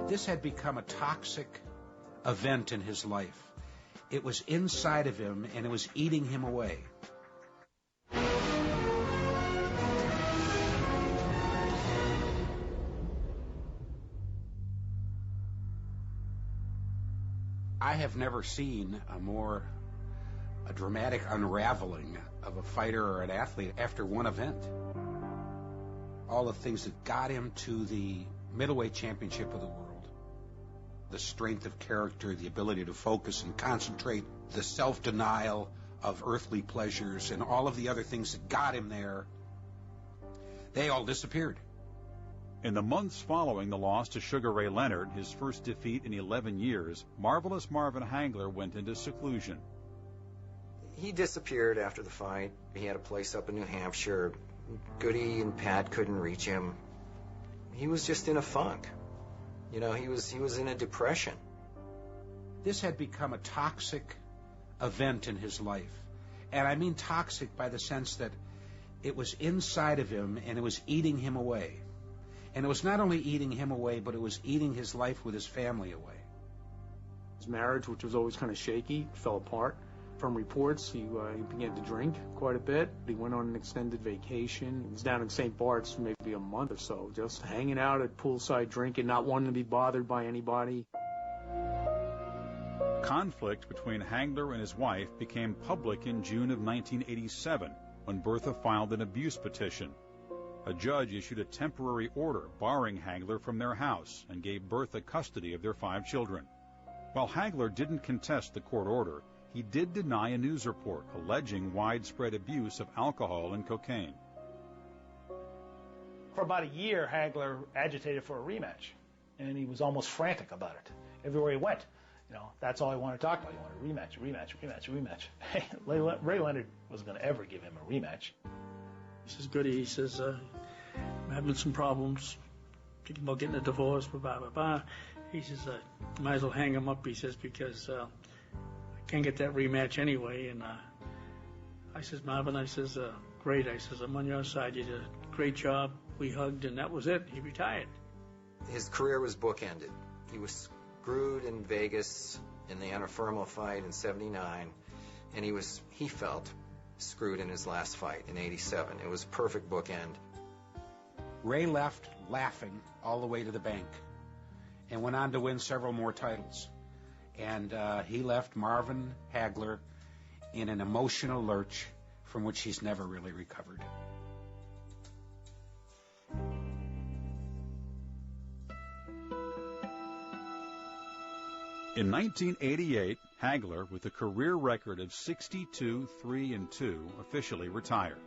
This had become a toxic event in his life. It was inside of him, and it was eating him away. I have never seen a dramatic unraveling of a fighter or an athlete after one event. All the things that got him to the middleweight championship of the world, the strength of character, the ability to focus and concentrate, the self-denial of earthly pleasures, and all of the other things that got him there, they all disappeared. In the months following the loss to Sugar Ray Leonard, his first defeat in 11 years, Marvelous Marvin Hagler went into seclusion. He disappeared after the fight. He had a place up in New Hampshire. Goody and Pat couldn't reach him. He was just in a funk. You know, he was in a depression. This had become a toxic event in his life. And I mean toxic by the sense that it was inside of him and it was eating him away. And it was not only eating him away, but it was eating his life with his family away. His marriage, which was always kind of shaky, fell apart. From reports, he began to drink quite a bit. He went on an extended vacation. He was down in St. Bart's for maybe a month or so, just hanging out at poolside drinking, not wanting to be bothered by anybody. Conflict between Hagler and his wife became public in June of 1987 when Bertha filed an abuse petition. A judge issued a temporary order barring Hagler from their house and gave Bertha custody of their 5 children. While Hagler didn't contest the court order, he did deny a news report alleging widespread abuse of alcohol and cocaine. For about a year, Hagler agitated for a rematch, and he was almost frantic about it. Everywhere he went, that's all he wanted to talk about. He wanted a rematch. Hey, Ray Leonard wasn't going to ever give him a rematch. He says, Goody, he says, I'm having some problems, thinking about getting a divorce, He says, might as well hang him up, he says, because I can't get that rematch anyway. And I says, Marvin, I says, great. I says, I'm on your side. You did a great job. We hugged, and that was it. He retired. His career was bookended. He was screwed in Vegas in the Anafermo fight in '79, and he felt screwed in his last fight in '87. It was a perfect bookend. Ray left laughing all the way to the bank and went on to win several more titles. And he left Marvin Hagler in an emotional lurch from which he's never really recovered. In 1988, Hagler, with a career record of 62-3-2, officially retired.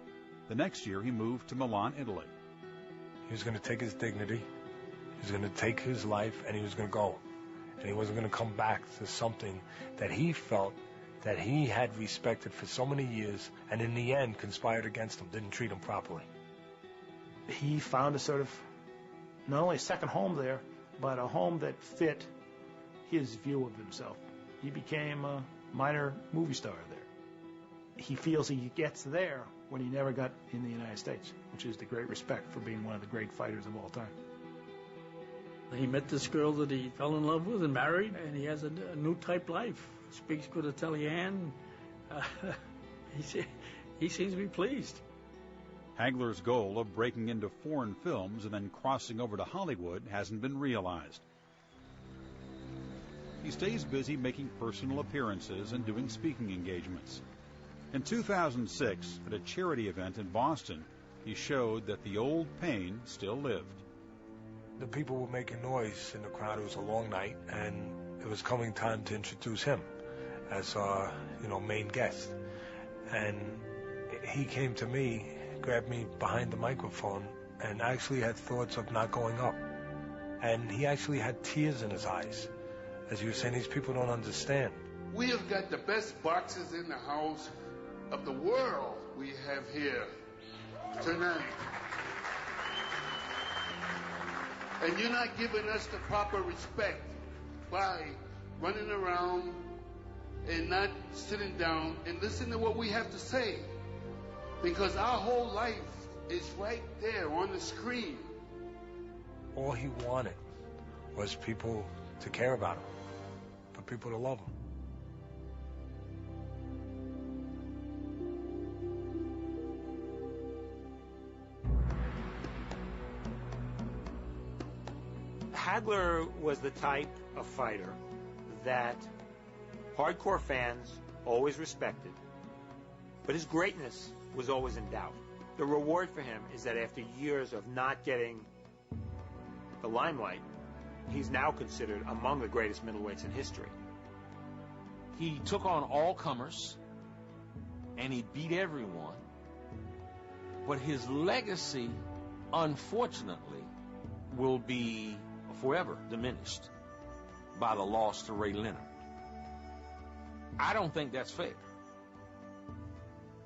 The next year, he moved to Milan, Italy. He was going to take his dignity, he was going to take his life, and he was going to go. And he wasn't going to come back to something that he felt that he had respected for so many years, and in the end conspired against him, didn't treat him properly. He found a sort of, not only a second home there, but a home that fit his view of himself. He became a minor movie star there. He feels he gets there when he never got in the United States, which is the great respect for being one of the great fighters of all time. He met this girl that he fell in love with and married, and he has a new type life. Speaks good Italian. He seems to be pleased. Hagler's goal of breaking into foreign films and then crossing over to Hollywood hasn't been realized. He stays busy making personal appearances and doing speaking engagements. In 2006, at a charity event in Boston, he showed that the old pain still lived. The people were making noise in the crowd. It was a long night, and it was coming time to introduce him as our, main guest. And he came to me, grabbed me behind the microphone, and actually had thoughts of not going up. And he actually had tears in his eyes, as he was saying, these people don't understand. We have got the best boxers in the house of the world we have here tonight. And you're not giving us the proper respect by running around and not sitting down and listening to what we have to say. Because our whole life is right there on the screen. All he wanted was people to care about him, for people to love him. Hagler was the type of fighter that hardcore fans always respected, but his greatness was always in doubt. The reward for him is that after years of not getting the limelight, he's now considered among the greatest middleweights in history. He took on all comers, and he beat everyone, but his legacy, unfortunately, will be forever diminished by the loss to Ray Leonard. I don't think that's fair.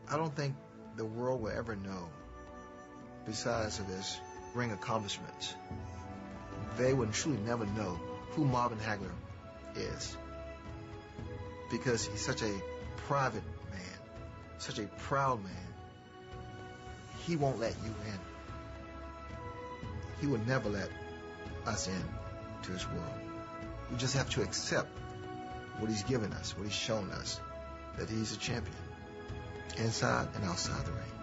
I don't think the world will ever know, besides of his ring accomplishments, they will truly never know who Marvin Hagler is. Because he's such a private man, such a proud man. He won't let you in. He will never let us in to his world. We just have to accept what he's given us, what he's shown us, that he's a champion, inside and outside the ring.